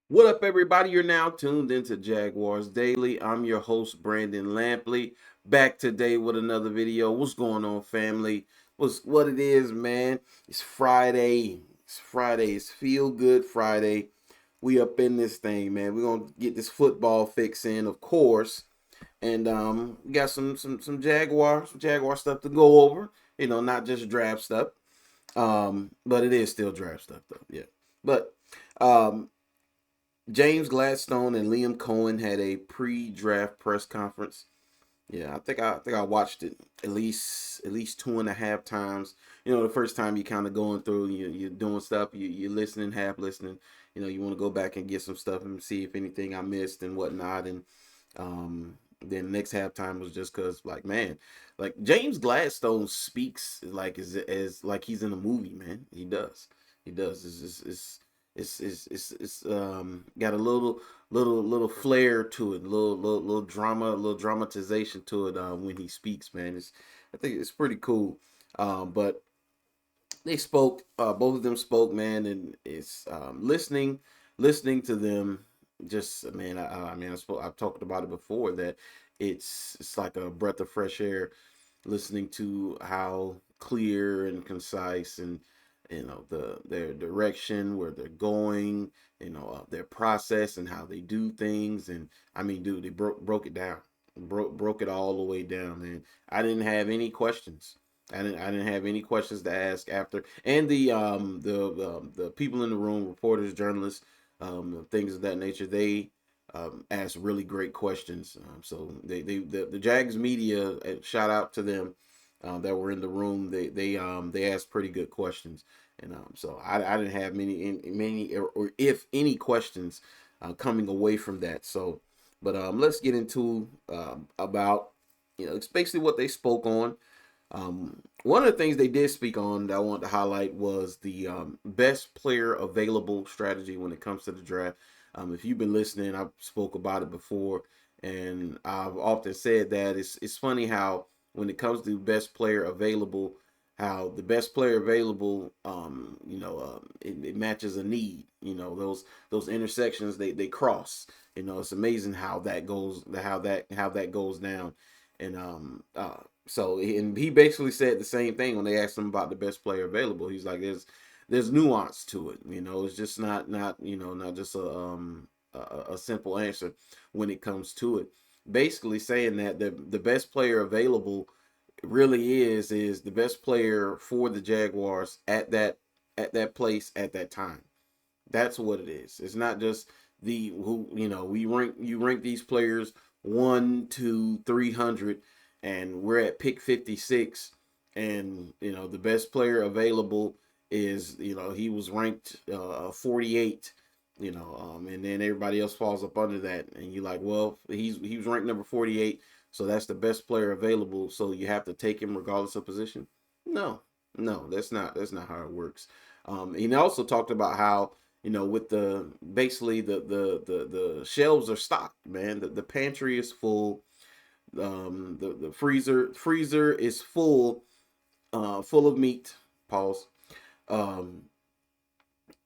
What up, everybody? You're now tuned into Jaguars Daily. I'm your host, Brandon Lampley, back today with another video. What's going on, family? What it is, man? It's Friday. It's Friday. It's Feel Good Friday. We up in this thing, man. We're gonna get this football fix in, of course. And we got some Jaguar stuff to go over. Not just draft stuff. But it is still draft stuff though. Yeah. But um James Gladstone and Liam Cohen had a pre-draft press conference. Yeah, I think I watched it at least 2.5 times. The first time you kind of going through, you're doing stuff, you're listening, half listening. You want to go back and get some stuff and see if anything I missed and whatnot. And then next halftime was just cause like man, like James Gladstone speaks like as like he's in a movie, man. He does. It's got a little flair to it, little drama, little dramatization to it when he speaks, man. I think it's pretty cool. But they spoke, both of them spoke, man, and it's listening to them. Just man, I've talked about it before that it's like a breath of fresh air listening to how clear and concise and their direction, where they're going, their process and how they do things. And I mean, dude, they broke it down, broke it all the way down, man. I didn't have any questions. I didn't have any questions to ask after. And the people in the room, reporters, journalists, things of that nature, they asked really great questions. So the Jags media, shout out to them that were in the room. They asked pretty good questions, and so I didn't have many or if any questions coming away from that. So, but let's get into about it's basically what they spoke on. One of the things they did speak on that I want to highlight was the best player available strategy when it comes to the draft. If you've been listening, I spoke about it before, and I've often said that it's funny how when it comes to best player available, how the best player available, it matches a need. Those intersections they cross. It's amazing how that goes, how that goes down, and so and he basically said the same thing when they asked him about the best player available. He's like, there's nuance to it. It's just not just a simple answer when it comes to it. Basically saying that the best player available really is the best player for the Jaguars at that place at that time. That's what it is. It's not just the who you rank these players 1 to 300, and we're at pick 56, and the best player available is he was ranked 48. And then everybody else falls up under that, and you're like, well, he was ranked number 48, so that's the best player available. So you have to take him regardless of position. No, no, that's not how it works. He also talked about how with the basically the shelves are stocked, man. The pantry is full. The freezer is full of meat. Pause. Um,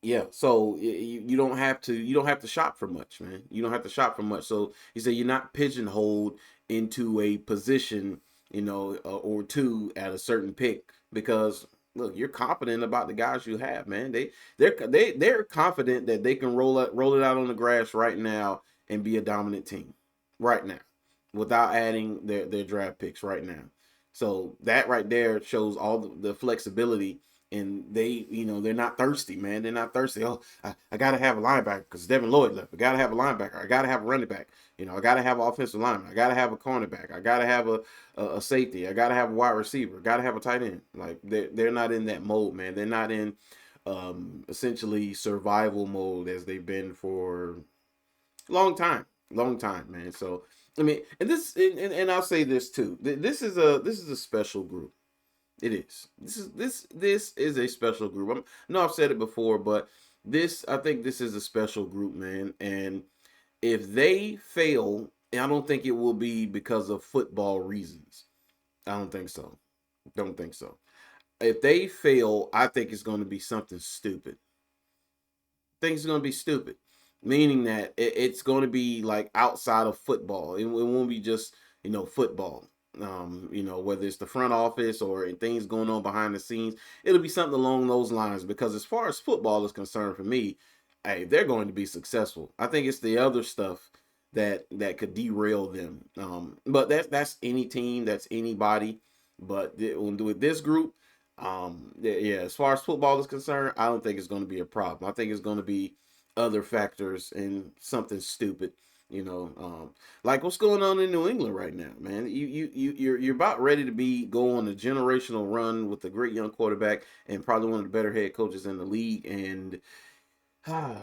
yeah, so you don't have to shop for much, man. You don't have to shop for much. So he said you're not pigeonholed into a position, or two at a certain pick, because look, you're confident about the guys you have, man. They're confident that they can roll it out on the grass right now and be a dominant team right now without adding their draft picks right now. So that right there shows all the flexibility, and they're not thirsty, man. They're not thirsty. Oh, I gotta have a linebacker because Devin Lloyd left. I gotta have a linebacker. I gotta have a running back. I gotta have an offensive lineman. I gotta have a cornerback. I gotta have a safety. I gotta have a wide receiver. I gotta have a tight end. Like they're not in that mode, man. They're not in essentially survival mode as they've been for a long time, man. So I mean, and I'll say this too. This is a special group. It is. This is a special group. I know I've said it before, but I think this is a special group, man. And if they fail, I don't think it will be because of football reasons. I don't think so. Don't think so. If they fail, I think it's going to be something stupid. I think it's going to be stupid. meaning that it's going to be like outside of football. It won't be just football. Whether it's the front office or things going on behind the scenes, it'll be something along those lines. Because as far as football is concerned, for me, hey, they're going to be successful. I think it's the other stuff that could derail them. But that's any team, that's anybody. But with this group, yeah, as far as football is concerned, I don't think it's going to be a problem. I think it's going to be other factors and something stupid, like what's going on in New England right now, man. You're about ready to go on a generational run with a great young quarterback and probably one of the better head coaches in the league, and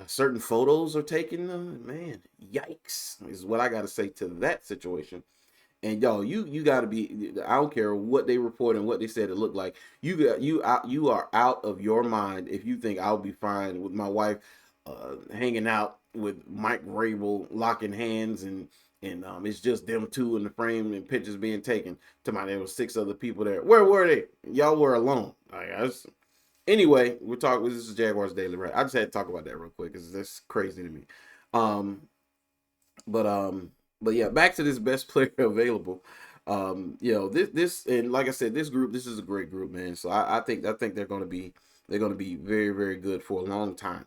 certain photos are taken. Man, yikes, is what I got to say to that situation. And yo, you got to be. I don't care what they report and what they said it looked like. You are out of your mind if you think I'll be fine with my wife hanging out with Mike Vrabel, locking hands, and it's just them two in the frame and pictures being taken. To my, there was 6 other people there. Where were they? Y'all were alone. Anyway, we're talking. This is Jaguars Daily, right? I just had to talk about that real quick because that's crazy to me. Um, but but yeah, back to this best player available. This and like I said, this is a great group, man. So I think they're gonna be very, very good for a long time.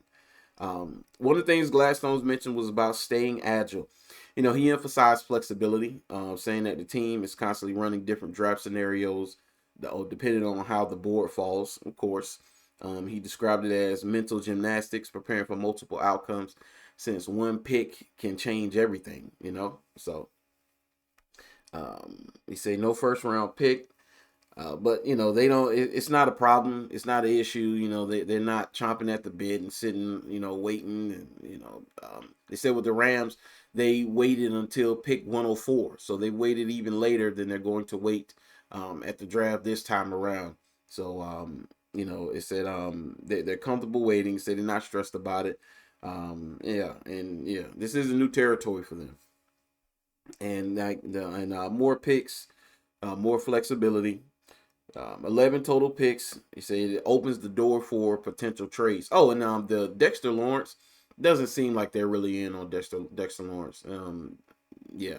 One of the things Gladstone's mentioned was about staying agile. He emphasized flexibility, saying that the team is constantly running different draft scenarios, depending on how the board falls, of course. He described it as mental gymnastics, preparing for multiple outcomes, since one pick can change everything. So he said no first round pick. But they don't. It's not a problem. It's not an issue. They're not chomping at the bit and sitting, waiting. And they said with the Rams, they waited until pick 104, so they waited even later than they're going to wait at the draft this time around. So it said they're comfortable waiting. Said they're not stressed about it. This is a new territory for them, and more picks, more flexibility. 11 total picks. He said it opens the door for potential trades. Oh, and the Dexter Lawrence doesn't seem like they're really in on Dexter Lawrence. Yeah,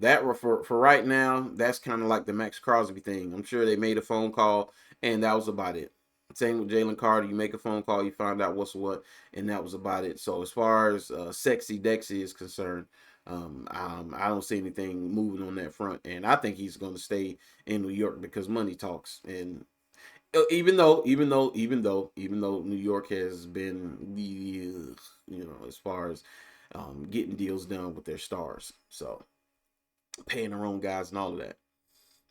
that for right now, that's kind of like the Max Crosby thing. I'm sure they made a phone call and that was about it. Same with Jalen Carter. You make a phone call, you find out what's what, and that was about it. So as far as Sexy Dexy is concerned, I don't see anything moving on that front, and I think he's going to stay in New York because money talks. And even though New York has been as far as getting deals done with their stars, so paying their own guys and all of that.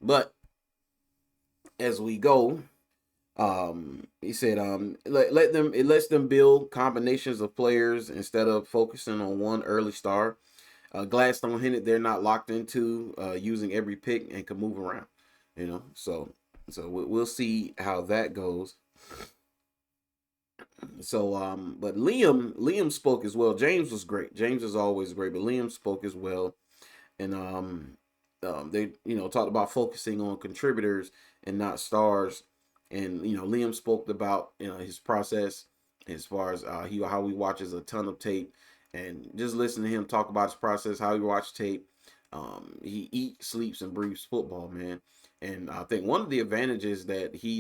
But as we go, he said let them it lets them build combinations of players instead of focusing on one early star. Gladstone hinted they're not locked into using every pick and can move around. So we'll see how that goes. So but Liam spoke as well. James was great. James is always great, but Liam spoke as well, and they talked about focusing on contributors and not stars. And Liam spoke about his process as far as how he watches a ton of tape, and just listen to him talk about his process, how he watches tape. He eats, sleeps, and breathes football, man. And I think one of the advantages that he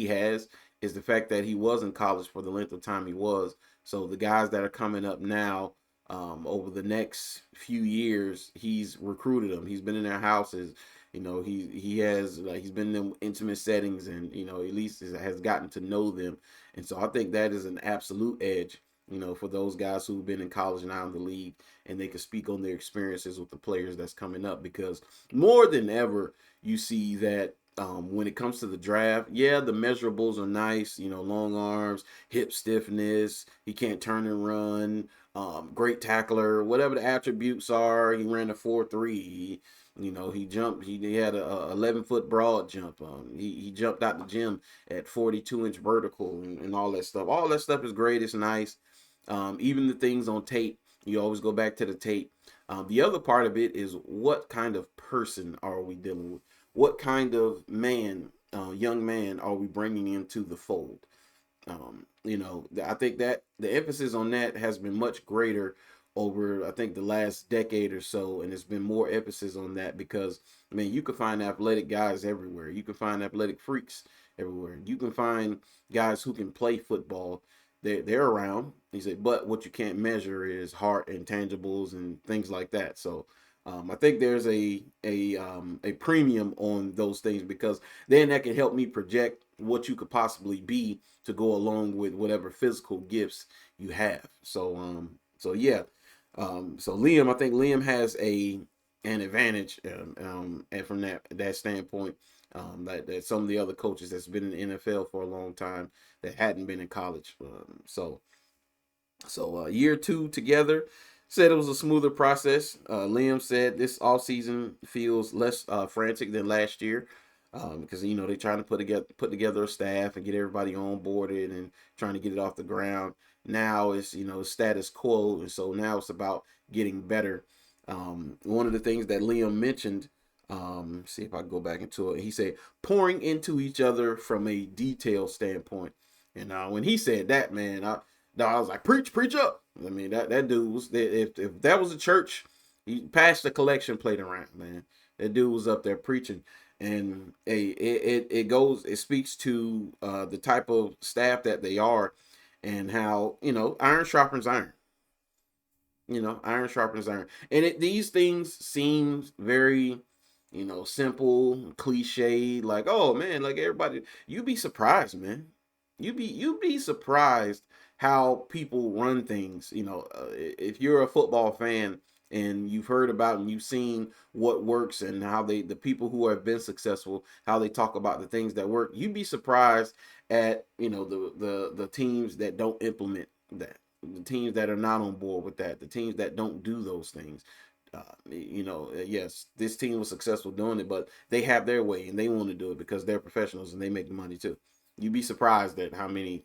has is the fact that he was in college for the length of time he was. So the guys that are coming up now, over the next few years, he's recruited them. He's been in their houses. He's been in intimate settings, and at least has gotten to know them. And so I think that is an absolute edge, for those guys who've been in college and now in the league, and they can speak on their experiences with the players that's coming up. Because more than ever, you see that when it comes to the draft, yeah, the measurables are nice, long arms, hip stiffness, he can't turn and run, great tackler, whatever the attributes are. He ran a 4.3. He jumped. He had a 11-foot broad jump. He jumped out the gym at 42-inch vertical and all that stuff. All that stuff is great. It's nice. Even the things on tape, you always go back to the tape. The other part of it is what kind of person are we dealing with? What kind of young man, are we bringing into the fold? I think that the emphasis on that has been much greater over, I think, the last decade or so, and there's been more emphasis on that because, I mean, you can find athletic guys everywhere. You can find athletic freaks everywhere. You can find guys who can play football. They're around. He said, but what you can't measure is heart and tangibles and things like that. So I think there's a premium on those things because then that can help me project what you could possibly be to go along with whatever physical gifts you have. So yeah. So Liam, I think Liam has an advantage, and from that standpoint, that some of the other coaches that's been in the NFL for a long time that hadn't been in college. Year two together, said it was a smoother process. Liam said this off season feels less frantic than last year because they're trying to put together a staff and get everybody on boarded and trying to get it off the ground. Now it's status quo, and so now it's about getting better. One of the things that Liam mentioned, see if I can go back into it. He said pouring into each other from a detail standpoint, and when he said that, man, I was like, preach up. I mean, that dude was, if that was a church, he passed the collection plate around, man. That dude was up there preaching. And it speaks to the type of staff that they are and how, iron sharpens iron. Iron sharpens iron. And these things seem very, simple, cliche, like, oh man, like everybody, you'd be surprised, man. You'd be surprised how people run things. If you're a football fan and you've heard about and you've seen what works and how the people who have been successful, how they talk about the things that work, you'd be surprised at, the teams that don't implement that, the teams that are not on board with that, the teams that don't do those things. Yes, this team was successful doing it, but they have their way and they want to do it because they're professionals and they make the money too. You'd be surprised at how many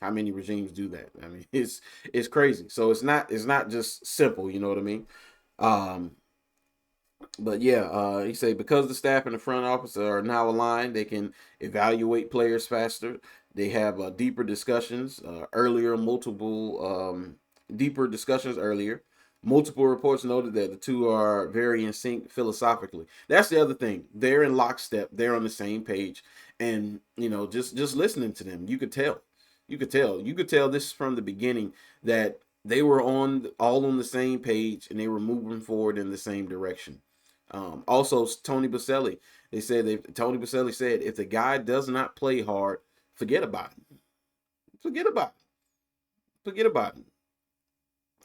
regimes do that. I mean, it's crazy. So it's not just simple. You know what I mean? Um, but yeah, he said because the staff in the front office are now aligned, they can evaluate players faster. They have deeper discussions earlier. Multiple reports noted that the two are very in sync philosophically. That's the other thing. They're in lockstep. They're on the same page, and just listening to them, you could tell. You could tell this from the beginning that they were all on the same page and they were moving forward in the same direction. Also, Tony Baselli, Tony Baselli said, if the guy does not play hard, forget about him. Forget about him. Forget about him.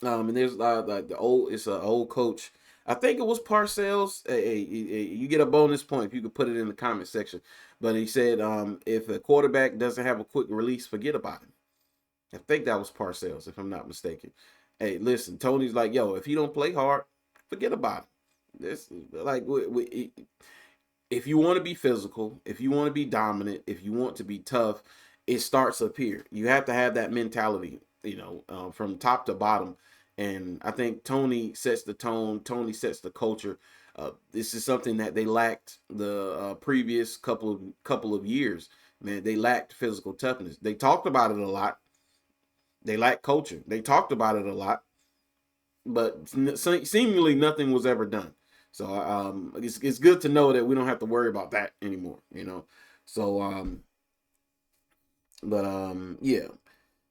And there's like it's an old coach. I think it was Parcells. Hey, you get a bonus point if you could put it in the comment section. But he said, if a quarterback doesn't have a quick release, forget about him. I think that was Parcells, if I'm not mistaken. Hey, listen, Tony's like, yo, if he don't play hard, forget about him. This like if you want to be physical, if you want to be dominant, if you want to be tough, it starts up here. You have to have that mentality, from top to bottom. And I think Tony sets the tone. Tony sets the culture. This is something that they lacked the previous couple of years. Man, they lacked physical toughness. They talked about it a lot. They lacked culture. They talked about it a lot, but seemingly nothing was ever done. So it's good to know that we don't have to worry about that anymore. So yeah.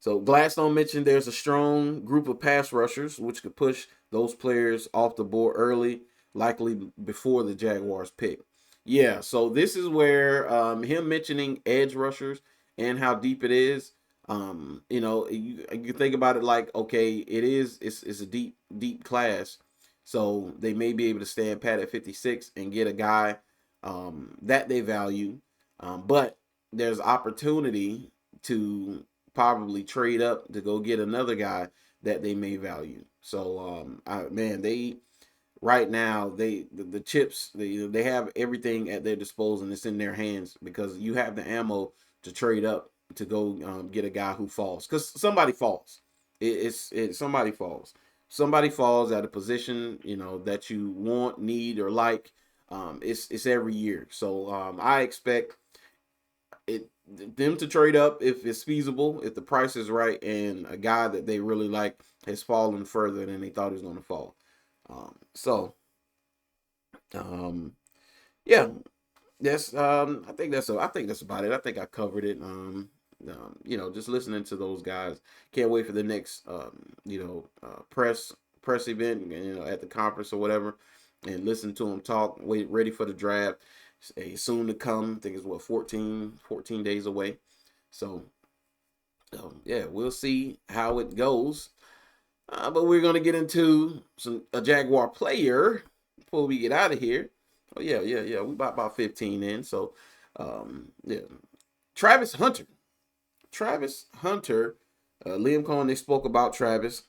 So Gladstone mentioned there's a strong group of pass rushers which could push those players off the board early, likely before the Jaguars pick. Yeah, so this is where him mentioning edge rushers and how deep it is. You think about it like, okay, it's a deep class, so they may be able to stand pat at 56 and get a guy that they value, but there's opportunity to probably trade up to go get another guy that they may value. So they right now the chips they have everything at their disposal and it's in their hands because you have the ammo to trade up to go get a guy who falls because somebody falls. Somebody falls at a position that you want, need, or like. It's every year. So I expect it. them to trade up if it's feasible, if the price is right, and a guy that they really like has fallen further than they thought he was going to fall. So, um, yeah, that's I think that's about it. I think I covered it. Just listening to those guys. Can't wait for the next press event, at the conference or whatever, and listen to them talk. Wait, ready for the draft. Soon to come. I think it's what 14 days away. So, yeah, we'll see how it goes. But we're gonna get into a Jaguar player before we get out of here. Oh yeah. We about 15 in. So, yeah, Travis Hunter. Liam Cohen. They spoke about Travis,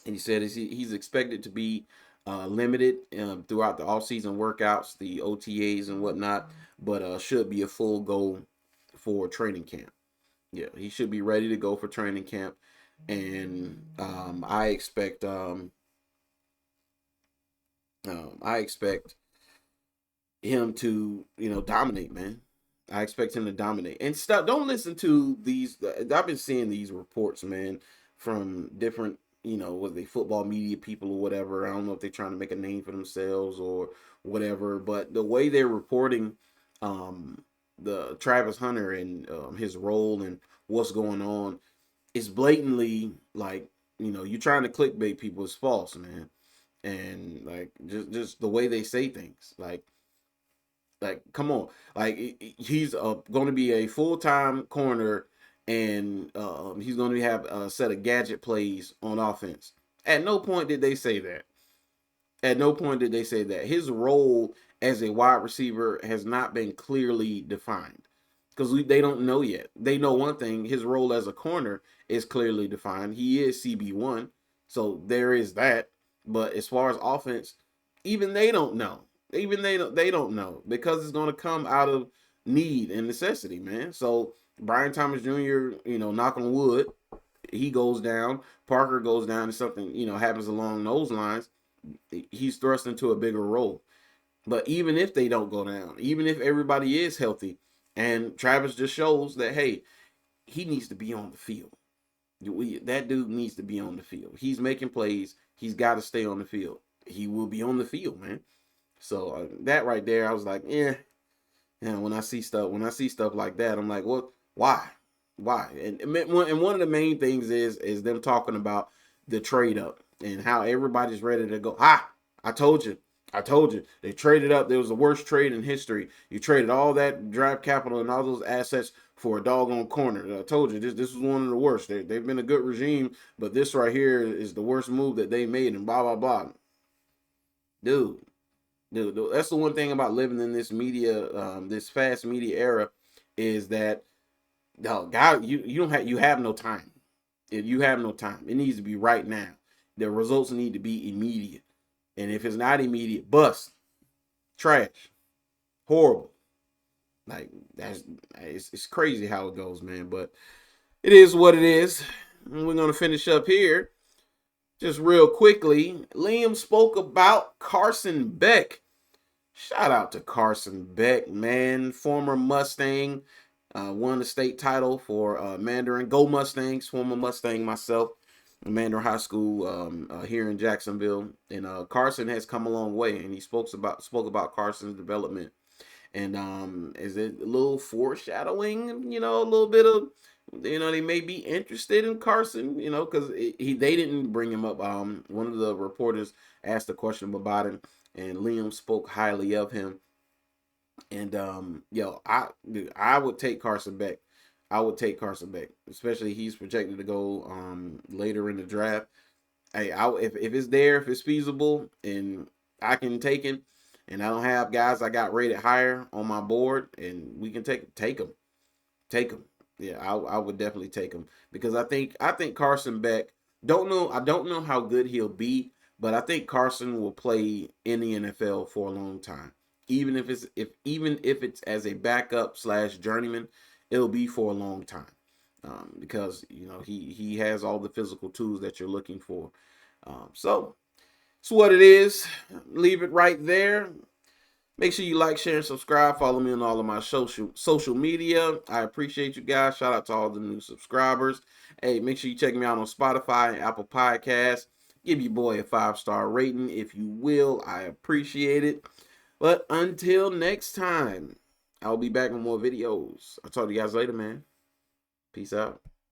and he said he's expected to be limited throughout the offseason workouts, the OTAs and whatnot, but should be a full go for training camp. Yeah, he should be ready to go for training camp, and I expect him to dominate, man. I expect him to dominate and stop. Don't listen to these. I've been seeing these reports, man, from different what they football media people or whatever. I don't know if they're trying to make a name for themselves or whatever, but the way they're reporting the Travis Hunter and his role and what's going on is blatantly like you're trying to clickbait people is false, man. And like just the way they say things, like come on, like he's going to be a full-time corner, and he's going to have a set of gadget plays on offense. At no point did they say that. At no point did they say that. His role as a wide receiver has not been clearly defined because they don't know yet. They know one thing: his role as a corner is clearly defined. He is CB1, so there is that. But as far as offense, even they don't know. Even they don't know because it's going to come out of need and necessity, man. So Brian Thomas Jr., knock on wood, he goes down. Parker goes down, and something happens along those lines. He's thrust into a bigger role. But even if they don't go down, even if everybody is healthy, and Travis just shows that, hey, he needs to be on the field. That dude needs to be on the field. He's making plays. He's got to stay on the field. He will be on the field, man. So that right there, I was like, yeah. When I see stuff like that, I'm like, well, why? And one of the main things is them talking about the trade up and how everybody's ready to go. I told you. They traded up. There was the worst trade in history. You traded all that draft capital and all those assets for a doggone corner. I told you this was one of the worst. They've been a good regime, but this right here is the worst move that they made, and blah blah blah. Dude, that's the one thing about living in this media, this fast media era, is that God, you have no time. If you have no time, it needs to be right now. The results need to be immediate, and if it's not immediate, bust, trash, horrible. Like it's crazy how it goes, man. But it is what it is. And we're gonna finish up here just real quickly. Liam spoke about Carson Beck. Shout out to Carson Beck, man. Former Mustang, won the state title for Mandarin. Go Mustangs, former Mustang myself. Mandarin High School here in Jacksonville. And Carson has come a long way, and he spoke about Carson's development. And is it a little foreshadowing, a little bit of, they may be interested in Carson, because they didn't bring him up. One of the reporters asked a question about him, and Liam spoke highly of him. And I would take Carson Beck. Especially he's projected to go later in the draft. Hey, if it's there, if it's feasible, and I can take him, and I don't have guys I got rated higher on my board, and we can take him. Yeah, I would definitely take him because I think Carson Beck. I don't know how good he'll be, but I think Carson will play in the NFL for a long time. Even if it's as a backup / journeyman, it'll be for a long time. Because he has all the physical tools that you're looking for. So it's what it is. Leave it right there. Make sure you like, share, and subscribe. Follow me on all of my social media. I appreciate you guys. Shout out to all the new subscribers. Hey, make sure you check me out on Spotify and Apple Podcasts. Give your boy a 5-star rating if you will. I appreciate it. But until next time, I'll be back with more videos. I'll talk to you guys later, man. Peace out.